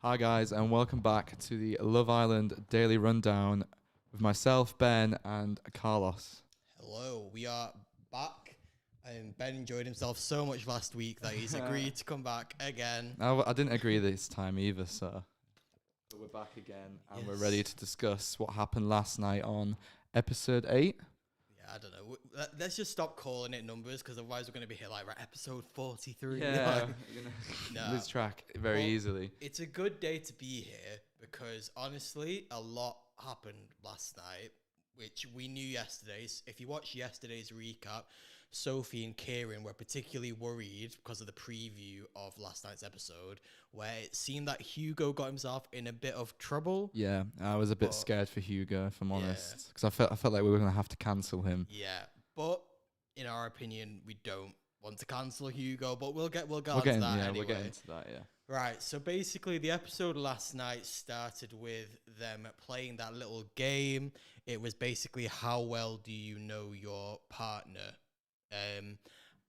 Hi guys, and welcome back to the Love Island Daily Rundown with myself, Ben, and Carlos. Hello, we are back, and Ben enjoyed himself so much last week that he's agreed to come back again. I didn't agree this time either, so but we're back again, and we're ready to discuss what happened last night on episode 8. Yeah, I don't know. Let's just stop calling it numbers, because otherwise we're going to be here like episode 43. Yeah, No. lose track very easily. It's a good day to be here because honestly, a lot happened last night, which we knew yesterday. If you watched yesterday's recap, Sophie and Kieran were particularly worried because of the preview of last night's episode, where it seemed that Hugo got himself in a bit of trouble. Yeah, I was a bit scared for Hugo, if I'm honest, because I felt like we were going to have to cancel him. Yeah, but in our opinion, we don't want to cancel Hugo, but we'll get into that anyway. We'll get into that, yeah. Right, so basically the episode last night started with them playing that little game. It was basically how well do you know your partner?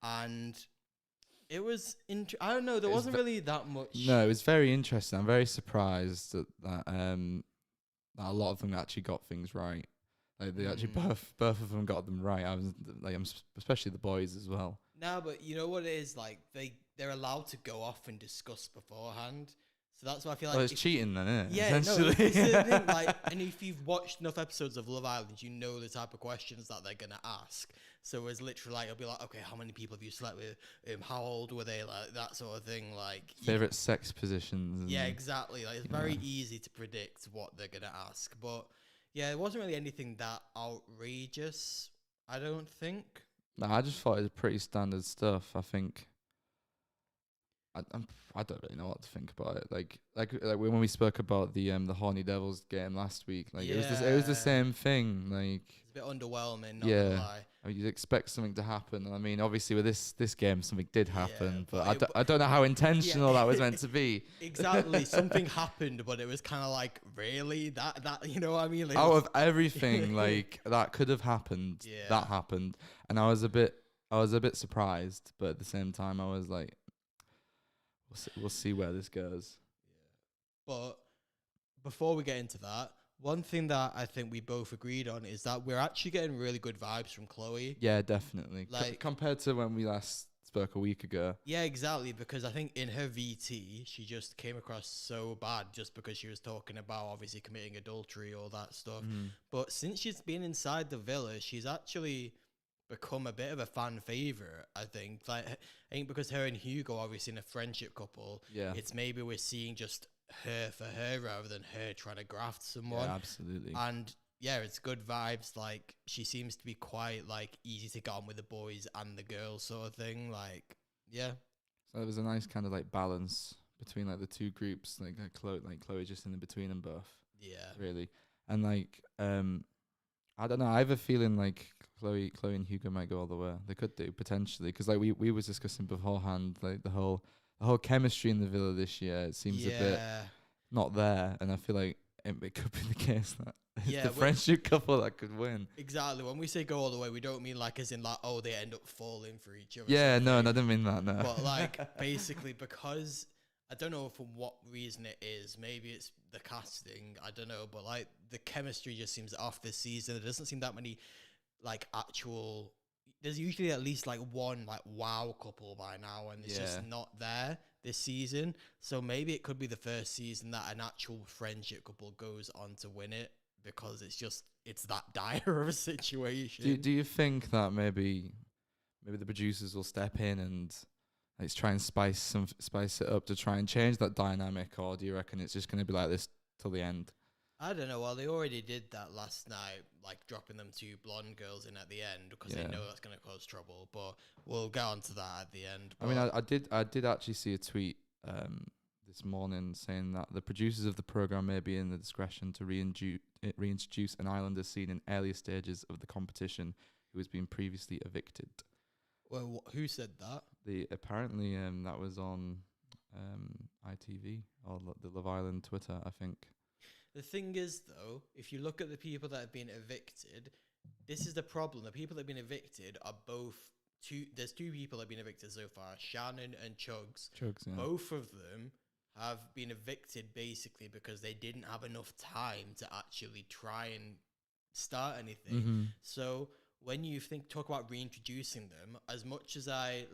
And it was, I don't know, there wasn't really that much. No, it was very interesting. I'm very surprised that a lot of them actually got things right. Like they actually both of them got them right. Especially the boys as well. No, but you know what it is, like they're allowed to go off and discuss beforehand. So that's why I feel like it's cheating then, isn't it? Yeah, no, it's the thing, like, and if you've watched enough episodes of Love Island, you know the type of questions that they're gonna ask. So it's literally like, it'll be like, okay, how many people have you slept with? How old were they? Like that sort of thing. Like favorite sex positions. Yeah, exactly. Like it's very easy to predict what they're gonna ask. But yeah, it wasn't really anything that outrageous, I don't think. No, I just thought it was pretty standard stuff. I think I don't really know what to think about it. Like when we spoke about the Horny Devils game last week, like it was the same thing. Like it's a bit underwhelming. Not gonna lie. I mean, you'd expect something to happen. I mean, obviously with this game, something did happen, but I don't know how intentional that was meant to be. Exactly, something happened, but it was kind of like, really, that you know what I mean? Like, out of everything, like that could have happened, that happened, and I was a bit surprised, but at the same time, I was like, we'll see where this goes. Yeah. But before we get into that, one thing that I think we both agreed on is that we're actually getting really good vibes from Chloe. Yeah, definitely. Like compared to when we last spoke a week ago. Yeah, exactly. Because I think in her VT, she just came across so bad just because she was talking about obviously committing adultery, all that stuff. But since she's been inside the villa, she's actually become a bit of a fan favorite, I think. Like, I think because her and Hugo are obviously in a friendship couple, it's maybe we're seeing just her for her rather than her trying to graft someone. Yeah, absolutely. And yeah, it's good vibes. Like, she seems to be quite like easy to get on with the boys and the girls sort of thing. Like, yeah. So there was a nice kind of like balance between like the two groups, like Chloe just in between them both. Yeah. Really. And like I don't know, I have a feeling like Chloe and Hugo might go all the way. They could do potentially, because like we was discussing beforehand, like the whole chemistry in the villa this year, it seems a bit not there, and I feel like it could be the case that it's the friendship couple that could win. Exactly. When we say go all the way, we don't mean like as in like, oh, they end up falling for each other. Yeah, no, I didn't mean that. No, but like basically because I don't know for what reason it is. Maybe it's the casting. I don't know, but like the chemistry just seems off this season. There doesn't seem that many like actual. There's usually at least like one like wow couple by now, and it's just not there this season. So maybe it could be the first season that an actual friendship couple goes on to win it, because it's that dire of a situation. Do you think that maybe the producers will step in and like try and spice it up to try and change that dynamic, or do you reckon it's just going to be like this till the end? I don't know. Well, they already did that last night, like dropping them two blonde girls in at the end because they know that's going to cause trouble. But we'll get on to that at the end. But I mean, I did actually see a tweet this morning saying that the producers of the program may be in the discretion to reintroduce an islander seen in earlier stages of the competition who has been previously evicted. Well, who said that? Apparently that was on ITV or the Love Island Twitter, I think. The thing is, though, if you look at the people that have been evicted, this is the problem. The people that have been evicted are both there's two people that have been evicted so far, Shannon and Chugs. Chugs, yeah. Both of them have been evicted basically because they didn't have enough time to actually try and start anything. Mm-hmm. So when you talk about reintroducing them, as much as I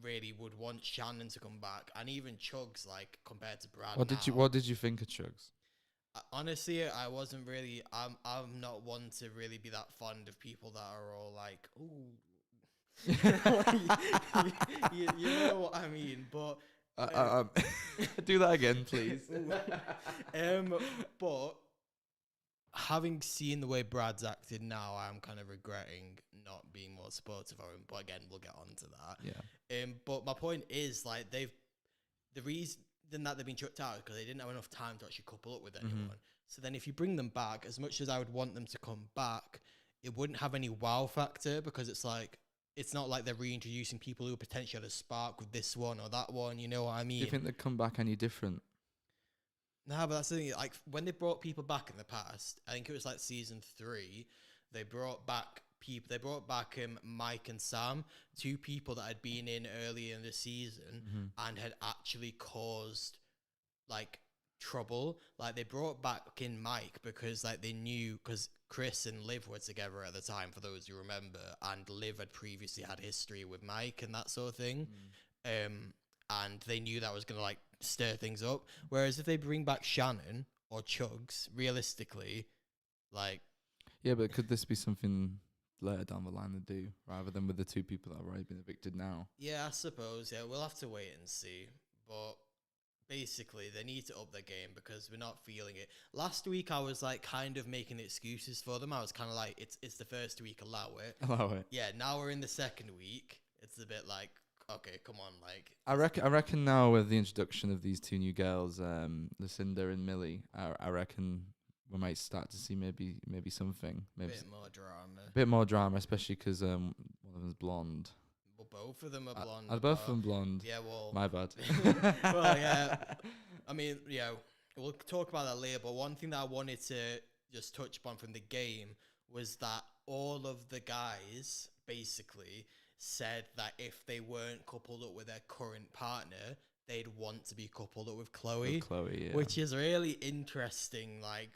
really would want Shannon to come back, and even Chugs, like compared to Brad. What did you think of Chugs? Honestly, I wasn't really. I'm not one to really be that fond of people that are all like, ooh. You know what I mean, but do that again, please. But having seen the way Brad's acted now, I'm kind of regretting not being more supportive of him. But again, we'll get on to that. Yeah. But my point is, like, the reason that they've been chucked out is because they didn't have enough time to actually couple up with anyone. So then if you bring them back, as much as I would want them to come back, it wouldn't have any wow factor, because it's like, it's not like they're reintroducing people who potentially had a spark with this one or that one. You know what I mean? Do you think they'd come back any different? No, but that's the thing. Like, when they brought people back in the past, I think it was like season 3, they brought back people. They brought back Mike and Sam, 2 people that had been in earlier in the season and had actually caused like trouble. Like, they brought back in Mike because like they knew, because Chris and Liv were together at the time, for those who remember, and Liv had previously had history with Mike and that sort of thing. And they knew that was gonna like stir things up. Whereas if they bring back Shannon or Chugs, realistically, like, yeah, but could this be something later down the line to do, rather than with the 2 people that have already been evicted now? Yeah, I suppose. Yeah, we'll have to wait and see. But basically, they need to up their game because we're not feeling it. Last week, I was like kind of making excuses for them. I was kind of like, it's the first week, allow it. Allow it. Yeah, now we're in the second week. It's a bit like, okay, come on, like. I reckon now with the introduction of these 2 new girls, Lucinda and Millie, I reckon we might start to see maybe something. Maybe A bit more drama, especially because one of them's blonde. Well, both of them are blonde. Are both of them blonde? Yeah, well. My bad. Well, yeah. I mean, yeah, we'll talk about that later, but one thing that I wanted to just touch upon from the game was that all of the guys basically said that if they weren't coupled up with their current partner, they'd want to be coupled up with Chloe. Yeah. Which is really interesting. Like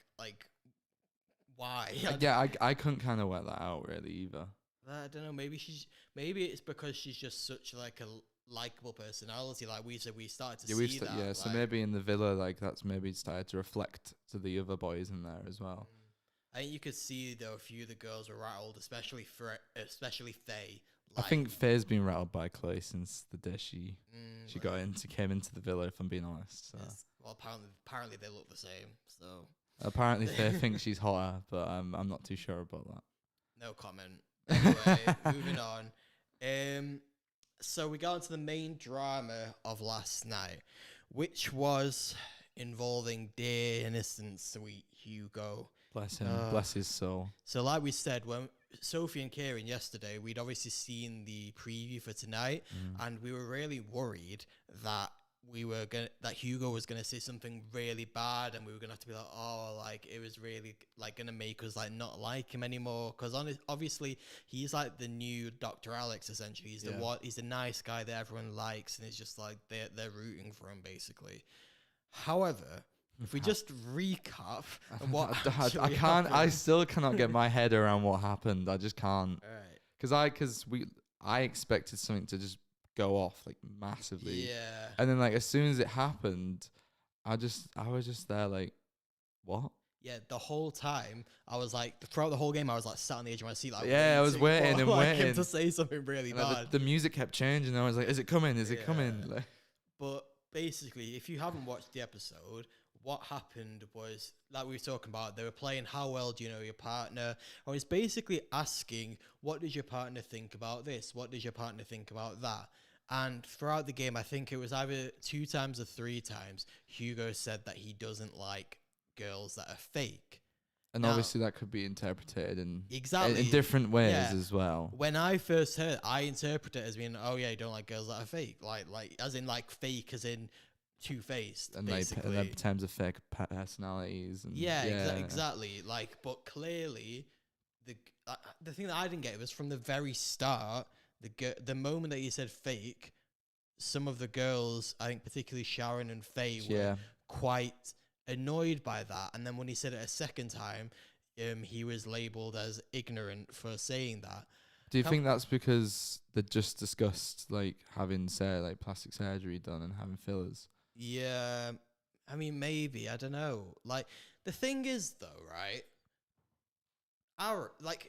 why? I couldn't kind of work that out really either. I don't know. Maybe it's because she's just such like a likable personality. Like we said, we started to see that. Yeah, so maybe in the villa, like that's maybe started to reflect to the other boys in there as well. I think you could see though a few of the girls were rattled, especially Faye. Like, I think Faye's been rattled by Chloe since the day she came into the villa. If I'm being honest. So. Yes. Well, apparently they look the same. So apparently Faye thinks she's hotter, but I'm not too sure about that. No comment. Anyway, moving on. So we got into the main drama of last night, which was involving dear innocent sweet Hugo. Bless him. Bless his soul. So like we said, when Sophie and Kieran yesterday, we'd obviously seen the preview for tonight, and we were really worried that Hugo was gonna say something really bad, and we were gonna have to be like, oh, like it was really like gonna make us like not like him anymore, because obviously he's like the new Dr. Alex essentially. He's the nice guy that everyone likes, and it's just like they're rooting for him basically. However, if we just recap what I still cannot get my head around what happened. I just can't. All right. I expected something to just go off like massively. Yeah. And then like as soon as it happened, I was just there like, what? Yeah, the whole time I was like, throughout the whole game, I was like sat on the edge of my seat, like I was waiting and waiting him to say something really bad. The music kept changing. I was like, is it coming? Is it coming? Like, but basically, if you haven't watched the episode, what happened was, like we were talking about, they were playing how well do you know your partner? I was basically asking, what does your partner think about this? What does your partner think about that? And throughout the game, I think it was either 2 times or 3 times, Hugo said that he doesn't like girls that are fake. And obviously that could be interpreted in exactly in different ways as well. When I first heard, I interpreted it as being, oh yeah, you don't like girls that are fake, like as in like fake, as in two-faced, and basically. in terms of fake personalities. And exactly. Like, but clearly, the thing that I didn't get was from the very start, the moment that he said fake, some of the girls, I think particularly Sharon and Faye, were Yeah. quite annoyed by that. And then when he said it a second time, he was labelled as ignorant for saying that. Do you Can- think that's because they just discussed like having like plastic surgery done and having fillers? Yeah, I mean, maybe, I don't know. Like, the thing is, though, right?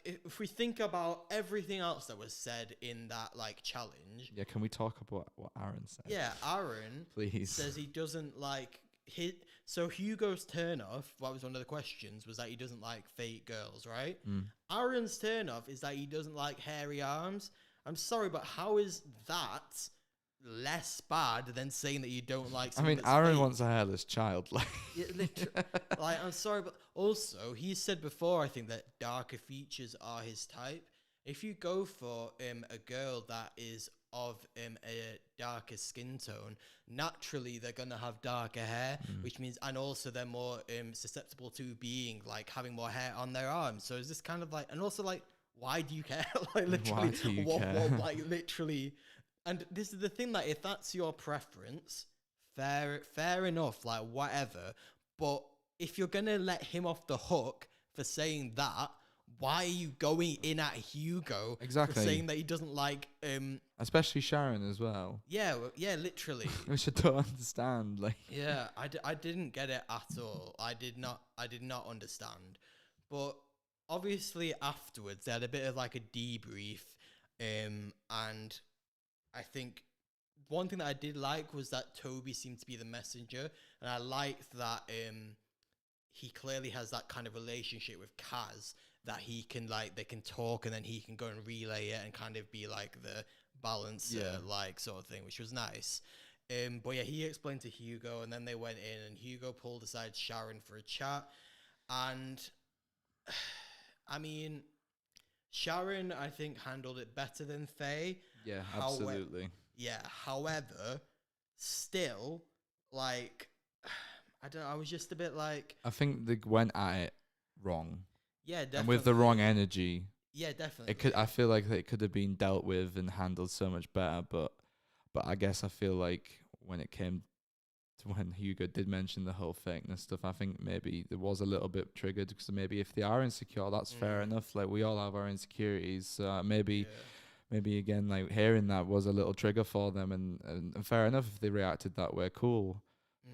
If we think about everything else that was said in that, like, challenge, Yeah, can we talk about what Aaron said? yeah, Aaron Please. says he doesn't like hit. So Hugo's turn off, what was one of the questions, was that he doesn't like fake girls, right? Mm. Aaron's turn off is that he doesn't like hairy arms. I'm sorry, but how is that less bad than saying that you don't like I something mean, that's Aaron fake? wants a hairless child. Like, Yeah, like, I'm sorry, but also he said before, I think, that darker features are his type. If you go for a girl that is of a darker skin tone, naturally they're gonna have darker hair, which means, and also they're more susceptible to being like having more hair on their arms. So is this kind of like, and also like, why do you care? Like, literally, Why do you care? what, like, literally. And this is the thing, that if that's your preference, fair enough, like, whatever. But if you're gonna let him off the hook for saying that, why are you going in at Hugo for Exactly. saying that he doesn't like especially Sharon as well, yeah, literally. which I don't understand. Like, Yeah, I didn't get it at all. I did not understand. But obviously afterwards they had a bit of like a debrief, and I think one thing that I did like was that Toby seemed to be the messenger, and I liked that he clearly has that kind of relationship with Kaz, that he can, like, they can talk and then he can go and relay it and kind of be like the balancer, like, sort of thing, which was nice. But yeah, he explained to Hugo, and then they went in, and Hugo pulled aside Sharon for a chat. And I mean, Sharon, I think, handled it better than Faye. yeah, absolutely. Yeah, however, still, like, I don't know, I was just a bit like, I think they went at it wrong, yeah, definitely. and with the wrong energy. Yeah, definitely. It could. I feel like it could have been dealt with and handled so much better. But I guess I feel like when it came to when Hugo did mention the whole fakeness stuff, I think maybe there was a little bit triggered, because maybe if they are insecure, that's fair enough. Like, we all have our insecurities. So maybe again, like, hearing that was a little trigger for them, and fair enough if they reacted that way, cool.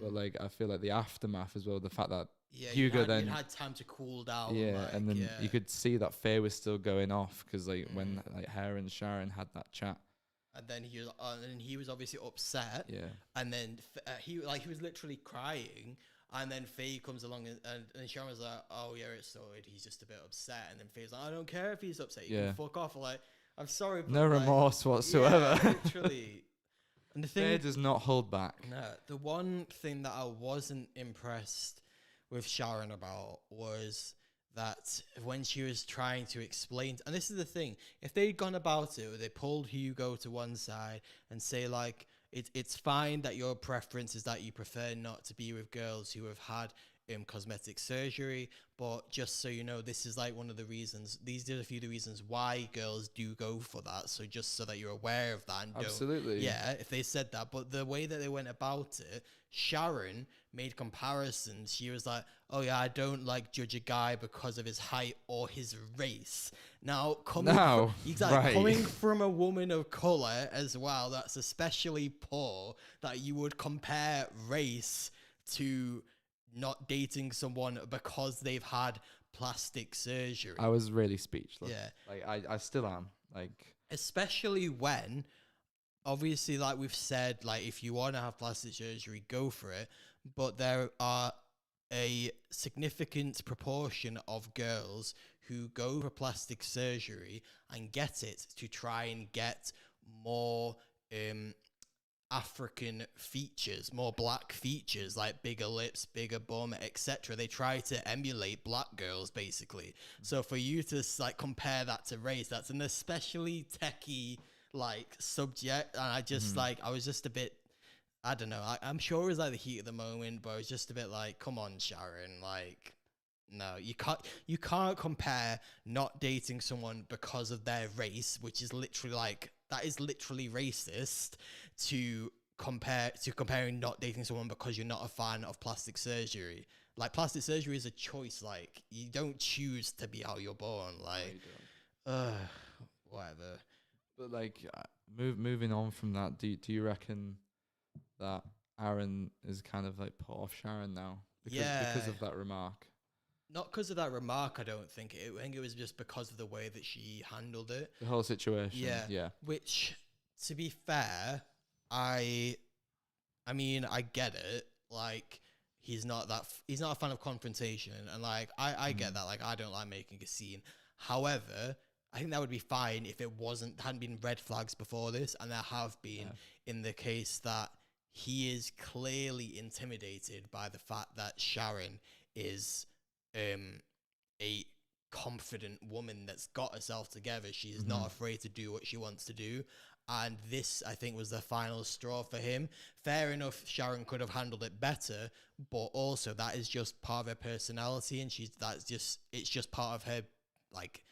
But like, I feel like the aftermath as well, the fact that Hugo then had time to cool down. and then you could see that Faye was still going off, because like when like her and Sharon had that chat, and then he was obviously upset. Yeah. And then he was literally crying. And then Faye comes along, and Sharon was like, "Oh yeah, it's sorted. He's just a bit upset." And then Faye's like, "I don't care if he's upset. You can fuck off." Like, I'm sorry, but no remorse whatsoever. Yeah, literally. And the thing, Faye does not hold back. no, the one thing that I wasn't impressed with Sharon about was that when she was trying to explain, and this is the thing, if they'd gone about it, they pulled Hugo to one side and say, like, it's fine that your preference is that you prefer not to be with girls who have had cosmetic surgery, but just so you know, this is like one of the reasons, these are a few of the reasons why girls do go for that, so just so that you're aware of that. And Absolutely. yeah, if they said that. But the way that they went about it, Sharon made comparisons. She was like, "Oh yeah, I don't like judge a guy because of his height or his race." Now, coming from a woman of color as well, that's especially poor, that you would compare race to not dating someone because they've had plastic surgery. I was really speechless. Yeah. Like, I still am. Like, especially when, obviously, like we've said, like, if you want to have plastic surgery, go for it. But there are a significant proportion of girls who go for plastic surgery and get it to try and get more African features, more black features, like bigger lips, bigger bum, etc. They try to emulate black girls, basically. So for you to like compare that to race, that's an especially techie like subject, and I just like, I was just a bit, I don't know, I'm sure it was like the heat of the moment, but I was just a bit like, come on, Sharon, like, no, you can't compare not dating someone because of their race, which is literally like, that is literally racist, to comparing not dating someone because you're not a fan of plastic surgery. Like, plastic surgery is a choice. Like, you don't choose to be how you're born. Like, whatever. But like, moving on from that, do you reckon that Aaron is kind of like put off Sharon now because of that remark? Not because of that remark, I don't think. I think it was just because of the way that she handled it. The whole situation. Yeah. Which, to be fair, I mean, I get it. Like, he's not a fan of confrontation, and like, I get that. Like, I don't like making a scene. However, I think that would be fine if it hadn't been red flags before this, and there have been in the case that he is clearly intimidated by the fact that Sharon is a confident woman that's got herself together. She's not afraid to do what she wants to do. And this, I think, was the final straw for him. Fair enough, Sharon could have handled it better, but also that is just part of her personality, and it's just part of her, like,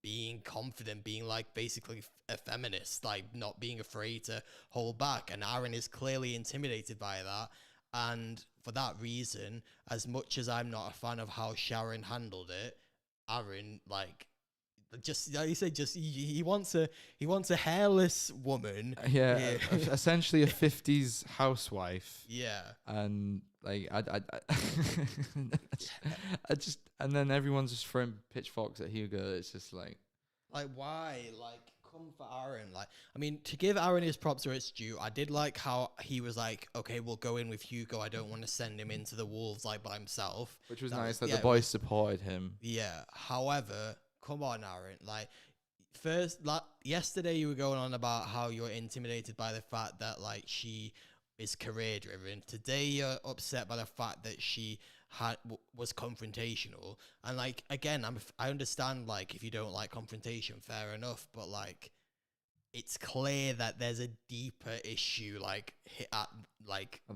being confident, being like basically a feminist, like not being afraid to hold back. And Aaron is clearly intimidated by that. And for that reason, as much as I'm not a fan of how Sharon handled it, Aaron, like, just like you said, just he wants a hairless woman. Essentially a 50s housewife. Yeah. And like I just, and then everyone's just throwing pitchforks at Hugo. It's just like why? Like, come for Aaron. Like, I mean, to give Aaron his props where it's due, I did like how he was like, okay, we'll go in with Hugo. I don't want to send him into the wolves like by himself. Which was nice that the boys supported him. Yeah. However, come on, Aaron. Like, first, like, yesterday you were going on about how you're intimidated by the fact that, like, she is career driven. Today you're upset by the fact that she was confrontational. And like, again, I understand, like, if you don't like confrontation, fair enough, but like, it's clear that there's a deeper issue, like, hit at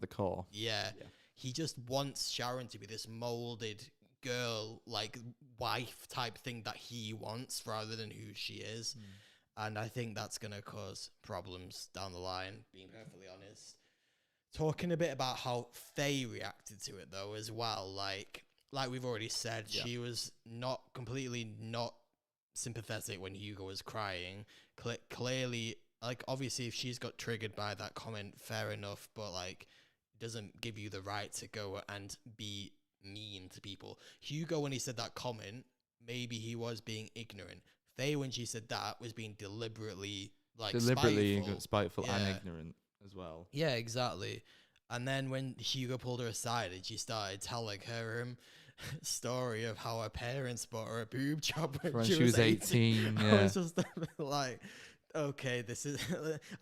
the core. Yeah. He just wants Sharon to be this molded girl, like, wife type thing that he wants rather than who she is. And I think that's gonna cause problems down the line, being perfectly honest. Talking a bit about how Faye reacted to it though as well, like we've already said, she was completely not sympathetic when Hugo was crying. Clearly, like, obviously if she's got triggered by that comment, fair enough, but like, it doesn't give you the right to go and be mean to people. Hugo, when he said that comment, maybe he was being ignorant. Faye, when she said that, was being deliberately spiteful and ignorant as well. Yeah, exactly. And then when Hugo pulled her aside and she started telling her story of how her parents bought her a boob job when she was 18. I was just like, okay, this is.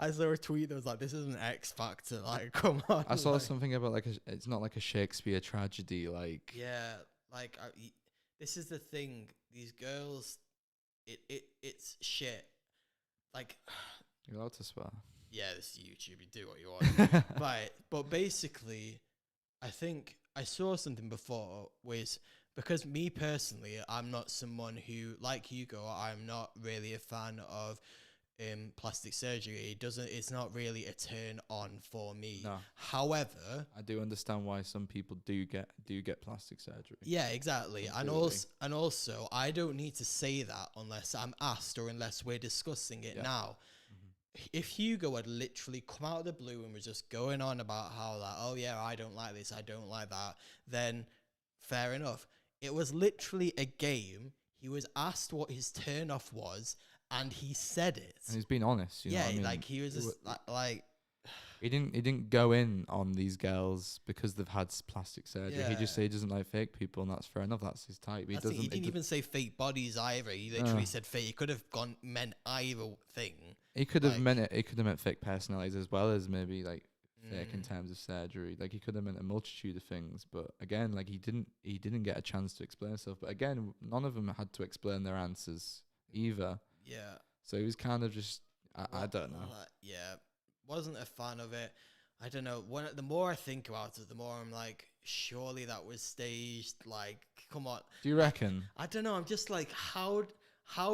I saw a tweet that was like, "This is an X Factor." Like, come on. I saw something about like it's not like a Shakespeare tragedy. Like, yeah, like this is the thing. These girls, it's shit. Like, you're allowed to swear. Yeah, this is YouTube. You do what you want. But basically, I think I saw something before was because me personally, I'm not someone who, like Hugo, I'm not really a fan of plastic surgery. It's not really a turn on for me. No. However, I do understand why some people do get plastic surgery. Yeah, exactly. And also I don't need to say that unless I'm asked or unless we're discussing it now. If Hugo had literally come out of the blue and was just going on about how, like, oh yeah, I don't like this, I don't like that, then fair enough. It was literally a game. He was asked what his turn off was, and he said it. And he's being honest. You know what I mean? Like, he was just like. He didn't go in on these girls because they've had plastic surgery. Yeah. He just said he doesn't like fake people, and that's fair enough. That's his type. He didn't even say fake bodies either. He literally said fake. He could have meant either thing. He could have meant it. He could have meant fake personalities as well as maybe like fake in terms of surgery. Like, he could have meant a multitude of things. But again, like, he didn't get a chance to explain himself. But again, none of them had to explain their answers either. Yeah. So he was kind of just I don't know. Yeah. Wasn't a fan of it. I don't know. The more I think about it, the more I'm like, surely that was staged. Like, come on. Do you reckon? I don't know. I'm just like, how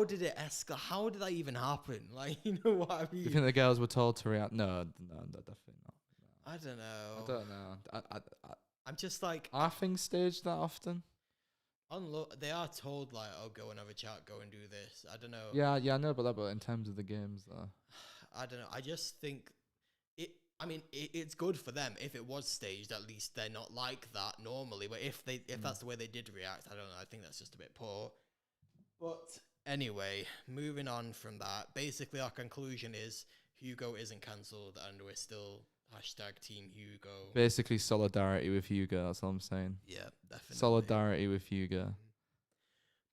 did it escalate? How did that even happen? Like, you know what I Do you mean? think the girls were told to react? No, definitely not. I don't know. I don't know. I'm just like, Are things staged that often? they are told like, oh, go and have a chat, go and do this. I don't know. Yeah, I know about that, but in terms of the games, though. I don't know. I just think it. I mean, it's good for them if it was staged. At least they're not like that normally. But if that's the way they did react, I don't know. I think that's just a bit poor. But anyway, moving on from that. Basically, our conclusion is Hugo isn't cancelled, and we're still hashtag Team Hugo. Basically, solidarity with Hugo. That's all I'm saying. Yeah, definitely. Solidarity with Hugo.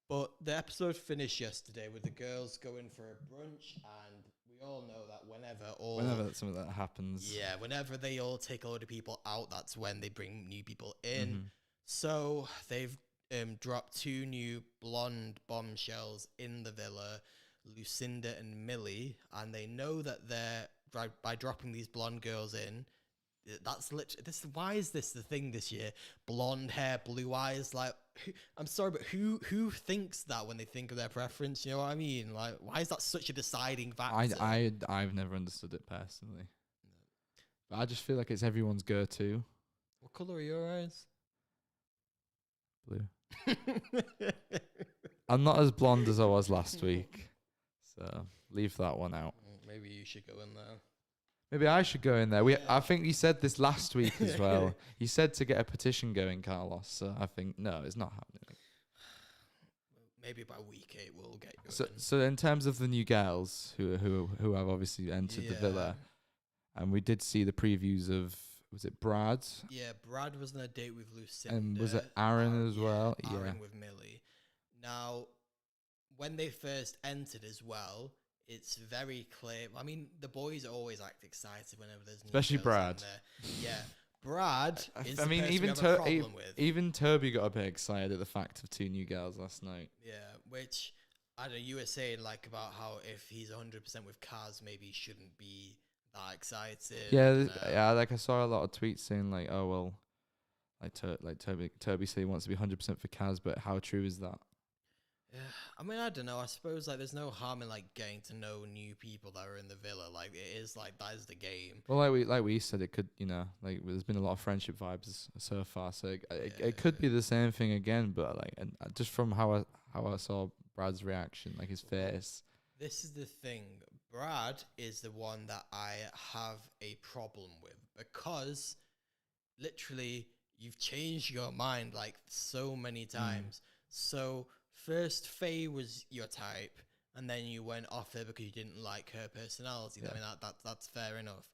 But the episode finished yesterday with the girls going for a brunch, and we all know that whenever something that happens. yeah, whenever they all take a load of people out, that's when they bring new people in. So they've dropped 2 new blonde bombshells in the villa, Lucinda and Millie, and they know that by dropping these blonde girls in, that's literally this. Why is this the thing this year? Blonde hair, blue eyes. Like, I'm sorry, but who thinks that when they think of their preference? You know what I mean? Like, why is that such a deciding factor? I've never understood it personally, but I just feel like it's everyone's go-to. What color are your eyes? Blue. I'm not as blonde as I was last week, so leave that one out. Maybe you should go in there. Maybe I should go in there. I think you said this last week as well. You said to get a petition going, Carlos. So I think no, it's not happening. Maybe by week 8 we'll get you. So in terms of the new girls who have obviously entered the villa, and we did see the previews of, was it Brad? Yeah, Brad was on a date with Lucinda. And was it Aaron as well? Aaron with Millie. Now, when they first entered as well, it's very clear. I mean, the boys always act excited whenever there's new especially girls Brad. in there. Yeah, Brad is I mean, the person even we have a problem with. even Toby got a bit excited at the fact of 2 new girls last night. Yeah, which I don't know. You were saying like about how if he's 100% with Kaz, maybe he shouldn't be that excited. Yeah, like I saw a lot of tweets saying like, oh well, like Toby said he wants to be 100% for Kaz, but how true is that? Yeah, I mean, I don't know. I suppose like there's no harm in like getting to know new people that are in the villa. Like it is like that is the game. Well, like we said, it could, you know, like there's been a lot of friendship vibes so far, so it could be the same thing again. But like, and just from how I saw Brad's reaction, like his face. This is the thing. Brad is the one that I have a problem with because literally you've changed your mind like so many times. So first Faye was your type, and then you went off her because you didn't like her personality. Yeah. I mean, that's fair enough.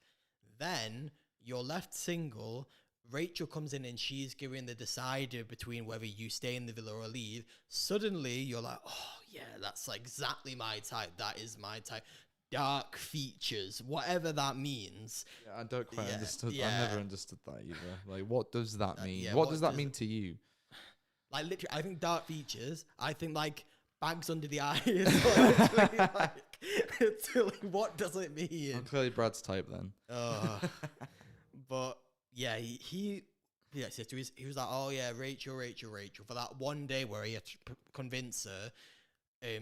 Then you're left single. Rachel comes in and she's giving the decider between whether you stay in the villa or leave. Suddenly you're like, oh yeah, that's like exactly my type. That is my type. Dark features, whatever that means. Yeah, I don't quite understood. Yeah. I never understood that either. Like, what does that mean? Yeah, what does that mean to you? Like, literally, I think dark features. I think like bags under the eyes. Like, what does it mean? I'm clearly Brad's type then. But yeah, he was like, oh yeah, Rachel, for that one day where he had to convince her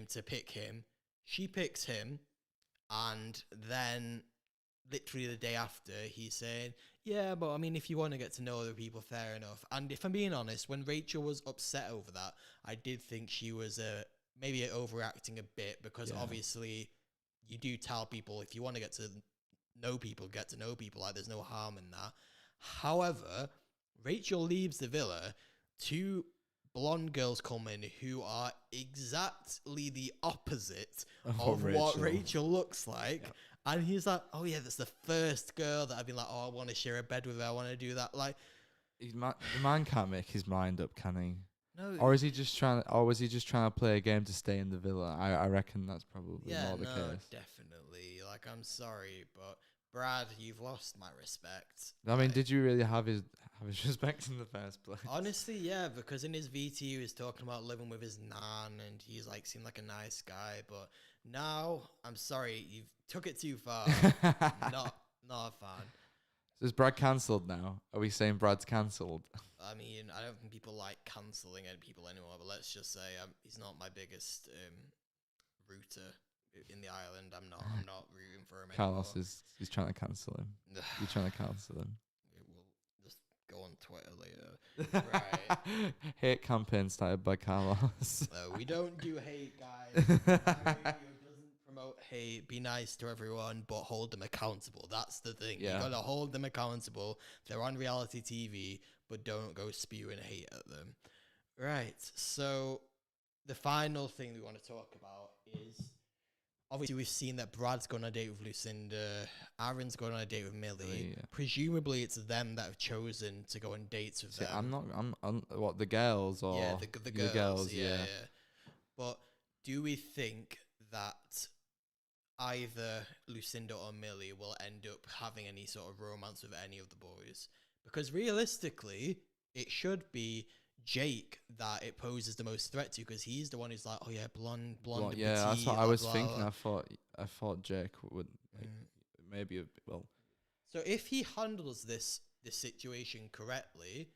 to pick him. She picks him, and then literally the day after, he's saying, yeah, but I mean, if you want to get to know other people, fair enough. And if I'm being honest, when Rachel was upset over that, I did think she was maybe overacting a bit, because obviously you do tell people if you want to get to know people, get to know people. Like, there's no harm in that. However, Rachel leaves the villa. 2 blonde girls come in who are exactly the opposite of what Rachel looks like. Yep. And he's like, oh yeah, that's the first girl that I've been like, oh, I want to share a bed with her. I want to do that. Like, the man can't make his mind up, can he? No. Or is he just trying? Or was he just trying to play a game to stay in the villa? I reckon that's probably more the case. Definitely. Like, I'm sorry, but Brad, you've lost my respect. I mean, did you really have his respect in the first place? Honestly, yeah, because in his VT he was talking about living with his nan, and he's like seemed like a nice guy. But now, I'm sorry, you've took it too far. Not a fan. So is Brad cancelled now? Are we saying Brad's cancelled? I mean, I don't think people like cancelling any people anymore, but let's just say he's not my biggest rooter in the island. I'm not rooting for him Carlos anymore. he's trying to cancel him. He's trying to cancel him. We'll just go on Twitter later. Right. Hate campaign started by Carlos. We don't do hate, guys. My radio doesn't promote hate. Be nice to everyone, but hold them accountable. That's the thing. Yeah. You gotta hold them accountable. They're on reality TV, but don't go spewing hate at them. Right. So the final thing we want to talk about is obviously we've seen that Brad's gone on a date with Lucinda, Aaron's gone on a date with Millie. Yeah. Presumably it's them that have chosen to go on dates with See, them. I'm what, the girls or Yeah, the girls. yeah. But do we think that either Lucinda or Millie will end up having any sort of romance with any of the boys? Because realistically, it should be Jake that it poses the most threat to, because he's the one who's like, oh yeah, blonde. Yeah, that's petite, what I blah, was blah, thinking. blah. I thought Jake would maybe well. So if he handles this situation correctly,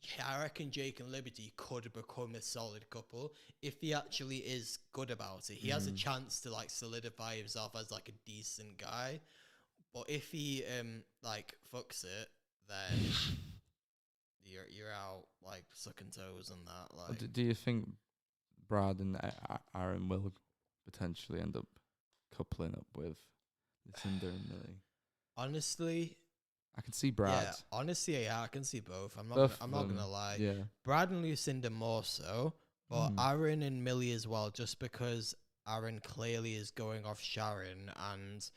yeah, I reckon Jake and Liberty could become a solid couple if he actually is good about it. He has a chance to like solidify himself as like a decent guy. But if he like fucks it, then you're out like sucking toes and that. Like, Do you think Brad and Aaron will potentially end up coupling up with Lucinda and Millie? Honestly, I can see Brad. yeah. Honestly, yeah, I can see both. I'm Both not of them, gonna lie. Yeah. Brad and Lucinda more so, but Aaron and Millie as well. Just because Aaron clearly is going off Sharon, and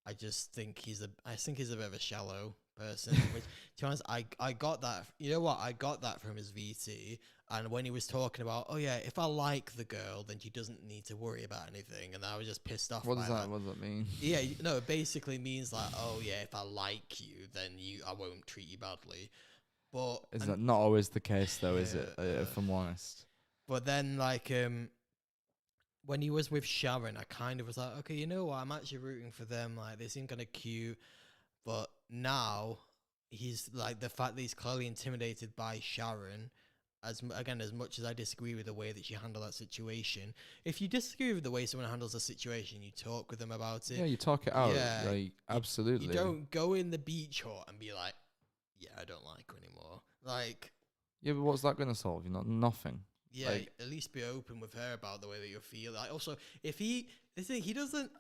I just think he's a bit of a shallow person. Which, to be honest, I got that. You know what? I got that from his VT. And when he was talking about, oh yeah, if I like the girl, then she doesn't need to worry about anything. And I was just pissed off. What does by that mean? Yeah, no, it basically means like, oh yeah, if I like you, then I won't treat you badly. But Is that not always the case though? Is it? If I'm honest. But then like when he was with Sharon, I kind of was like, okay, you know what? I'm actually rooting for them. Like they seem kind of cute. But now he's like, the fact that he's clearly intimidated by Sharon. As much as I disagree with the way that she handled that situation, if you disagree with the way someone handles a situation, you talk with them about it. Yeah, you talk it out. Yeah, like absolutely. You don't go in the beach hut and be like, yeah, I don't like her anymore. Like, yeah, but what's that going to solve? You know, nothing. Yeah, like, at least be open with her about the way that you feel. Like, also, if he doesn't.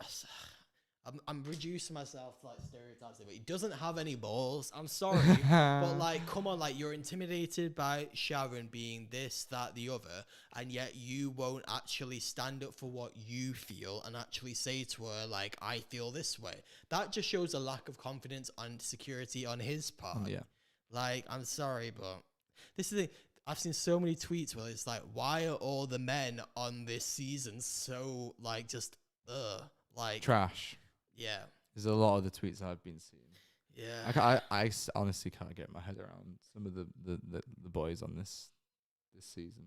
I'm reducing myself to like stereotypes, but he doesn't have any balls. I'm sorry, but like, come on, like you're intimidated by Sharon being this, that, the other, and yet you won't actually stand up for what you feel and actually say to her like, I feel this way. That just shows a lack of confidence and security on his part. Yeah. Like, I'm sorry, but this is the. I've seen so many tweets where it's like, why are all the men on this season so like just like trash? Yeah. There's a lot of the tweets I've been seeing. Yeah. I honestly can't get my head around some of the boys on this season.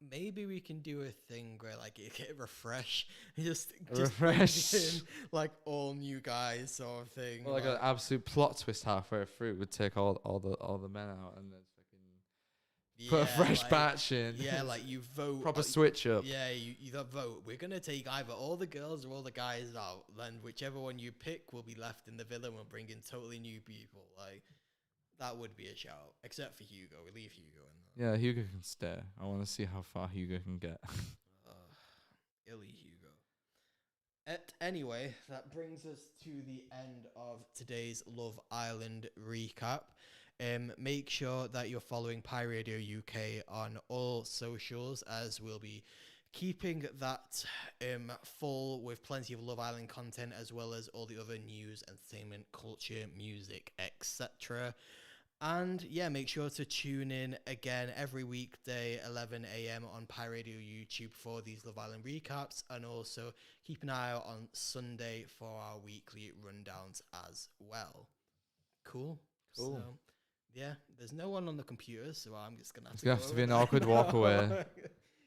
Maybe we can do a thing where like it get refresh, just refresh in, like all new guys sort of thing. Well, like an absolute plot twist halfway through would take all the men out and then put a fresh batch in. Yeah, like you vote. Proper switch up. Yeah, you vote. We're going to take either all the girls or all the guys out. Then whichever one you pick will be left in the villa and we'll bring in totally new people. Like, that would be a shout. Except for Hugo. We leave Hugo in there. Yeah, Hugo can stay. I want to see how far Hugo can get. Illy Hugo. Anyway, that brings us to the end of today's Love Island recap. Make sure that you're following Pi Radio UK on all socials, as we'll be keeping that full with plenty of Love Island content, as well as all the other news, entertainment, culture, music, etc. And yeah, make sure to tune in again every weekday, 11 a.m. on Pi Radio YouTube for these Love Island recaps, and also keep an eye out on Sunday for our weekly rundowns as well. Cool. So, yeah, there's no one on the computer, so I'm just gonna have to. It's gonna have to be an awkward walk away.